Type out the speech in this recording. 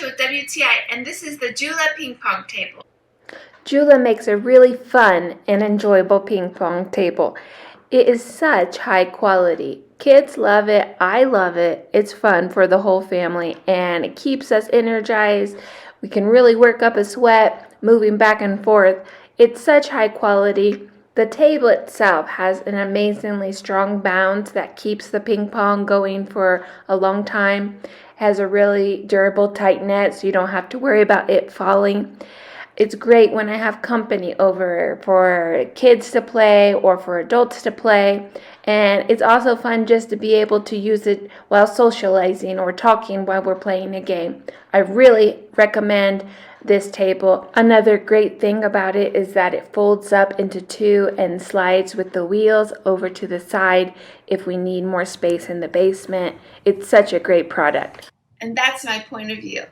Natasha with WTI, and this is the JOOLA ping pong table. JOOLA makes a really fun and enjoyable ping pong table. It is such high quality. Kids love it. I love it. It's fun for the whole family, and it keeps us energized. We can really work up a sweat, moving back and forth. It's such high quality. The table itself has an amazingly strong bounce that keeps the ping pong going for a long time. It has a really durable tight net, so you don't have to worry about it falling. It's great when I have company over for kids to play or for adults to play. And it's also fun just to be able to use it while socializing or talking while we're playing a game. I really recommend this table. Another great thing about it is that it folds up into two and slides with the wheels over to the side if we need more space in the basement. It's such a great product. And that's my point of view.